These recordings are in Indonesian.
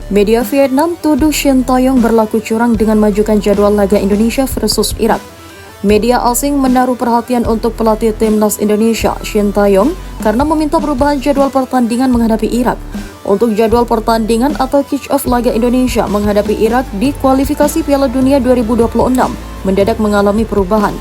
Media Vietnam tuduh Shin Tae-yong berlaku curang dengan majukan jadwal laga Indonesia versus Irak. Media asing menaruh perhatian untuk pelatih timnas Indonesia, Shin Tae-yong, karena meminta perubahan jadwal pertandingan menghadapi Irak. Untuk jadwal pertandingan atau kick-off laga Indonesia menghadapi Irak di kualifikasi Piala Dunia 2026 mendadak mengalami perubahan.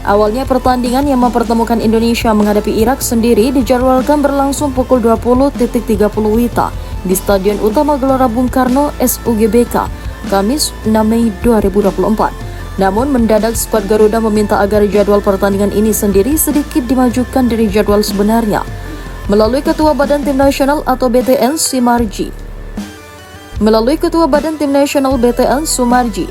Awalnya pertandingan yang mempertemukan Indonesia menghadapi Irak sendiri dijadwalkan berlangsung pukul 20.30 WITA di Stadion Utama Gelora Bung Karno SUGBK, Kamis 6 Mei 2024. Namun mendadak skuad Garuda meminta agar jadwal pertandingan ini sendiri sedikit dimajukan dari jadwal sebenarnya. Melalui Ketua Badan Tim Nasional atau BTN Sumarji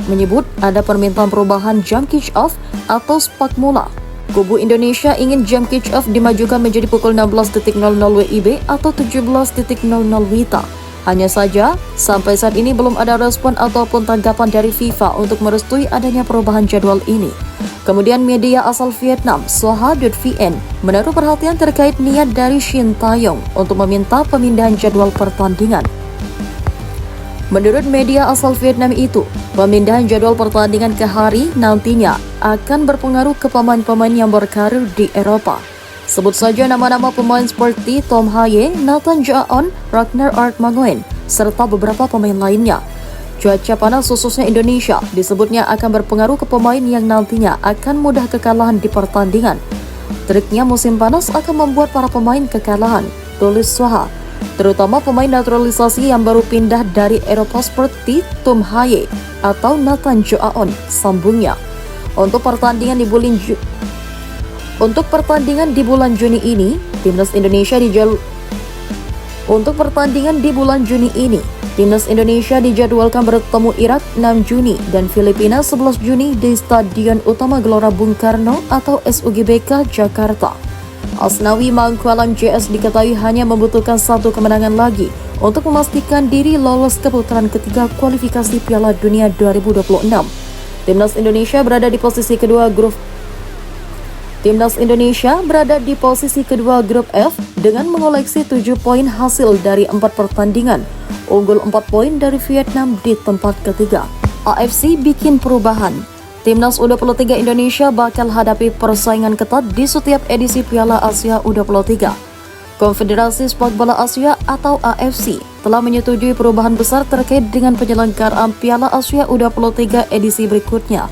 menyebut ada permintaan perubahan jam kick-off atau spak mula. Kubu Indonesia ingin jam kick-off dimajukan menjadi pukul 16.00 WIB atau 17.00 WITA. Hanya saja, sampai saat ini belum ada respon ataupun tanggapan dari FIFA untuk merestui adanya perubahan jadwal ini. Kemudian media asal Vietnam, Soha.vn, menaruh perhatian terkait niat dari Shin Tae-yong untuk meminta pemindahan jadwal pertandingan. Menurut media asal Vietnam itu, pemindahan jadwal pertandingan ke hari nantinya akan berpengaruh ke pemain-pemain yang berkarir di Eropa. Sebut saja nama-nama pemain seperti Tom Haye, Nathan Jaon, Ragnar Artmangoen, serta beberapa pemain lainnya. Cuaca panas khususnya Indonesia disebutnya akan berpengaruh ke pemain yang nantinya akan mudah kekalahan di pertandingan. Triknya musim panas akan membuat para pemain kekalahan, tulis Soha. Terutama pemain naturalisasi yang baru pindah dari Eropa seperti Tom Haye atau Nathan Jaon, sambungnya. Untuk pertandingan di bulan Juni ini, Timnas Indonesia dijadwalkan bertemu Irak 6 Juni dan Filipina 11 Juni di Stadion Utama Gelora Bung Karno atau SUGBK Jakarta. Asnawi Mangkualam JS diketahui hanya membutuhkan satu kemenangan lagi untuk memastikan diri lolos ke putaran ketiga kualifikasi Piala Dunia 2026. Timnas Indonesia berada di posisi kedua grup F dengan mengoleksi 7 poin hasil dari 4 pertandingan, unggul 4 poin dari Vietnam di tempat ketiga. AFC bikin perubahan. Timnas U23 Indonesia bakal hadapi persaingan ketat di setiap edisi Piala Asia U23. Konfederasi Sepak Bola Asia atau AFC telah menyetujui perubahan besar terkait dengan penyelenggaraan Piala Asia U23 edisi berikutnya.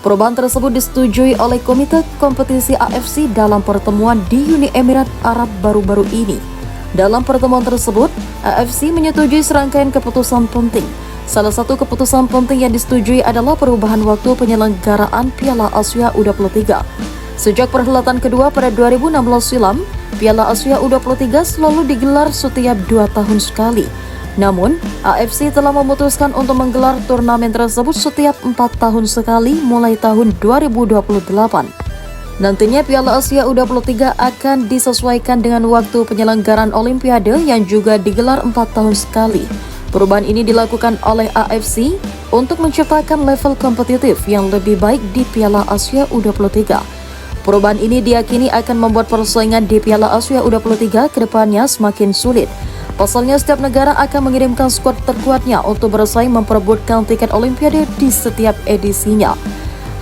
Perubahan tersebut disetujui oleh Komite Kompetisi AFC dalam pertemuan di Uni Emirat Arab baru-baru ini. Dalam pertemuan tersebut, AFC menyetujui serangkaian keputusan penting. Salah satu keputusan penting yang disetujui adalah perubahan waktu penyelenggaraan Piala Asia U23. Sejak perhelatan kedua pada 2016 silam, Piala Asia U23 selalu digelar setiap 2 tahun sekali. Namun, AFC telah memutuskan untuk menggelar turnamen tersebut setiap 4 tahun sekali mulai tahun 2028. Nantinya Piala Asia U23 akan disesuaikan dengan waktu penyelenggaraan Olimpiade yang juga digelar 4 tahun sekali. Perubahan ini dilakukan oleh AFC untuk menciptakan level kompetitif yang lebih baik di Piala Asia U23. Perubahan ini diyakini akan membuat persaingan di Piala Asia U23 ke depannya semakin sulit. Pasalnya setiap negara akan mengirimkan skuad terkuatnya untuk bersaing memperebutkan tiket Olimpiade di setiap edisinya.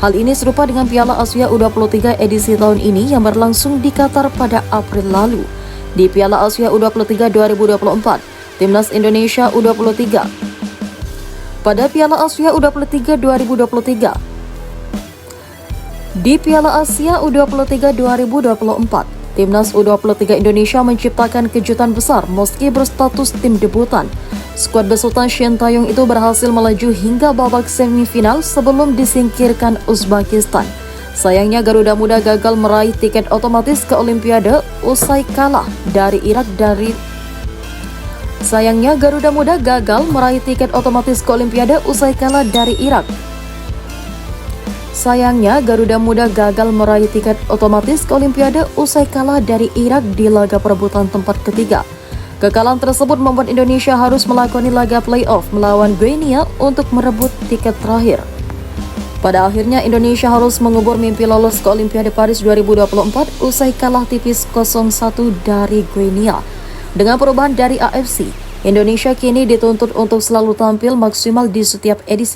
Hal ini serupa dengan Piala Asia U23 edisi tahun ini yang berlangsung di Qatar pada April lalu. Di Piala Asia U23 2024, Timnas Indonesia U23 pada Piala Asia U23 2023. Di Piala Asia U23 2024, Timnas U23 Indonesia menciptakan kejutan besar meski berstatus tim debutan. Skuad besutan Shin Tae-yong itu berhasil melaju hingga babak semifinal sebelum disingkirkan Uzbekistan. Sayangnya Garuda Muda gagal meraih tiket otomatis ke Olimpiade usai kalah dari Irak di laga perebutan tempat ketiga. Kekalahan tersebut membuat Indonesia harus melakoni laga playoff melawan Guinea untuk merebut tiket terakhir. Pada akhirnya Indonesia harus mengubur mimpi lolos ke Olimpiade Paris 2024 usai kalah tipis 0-1 dari Guinea. Dengan perubahan dari AFC, Indonesia kini dituntut untuk selalu tampil maksimal di setiap edisi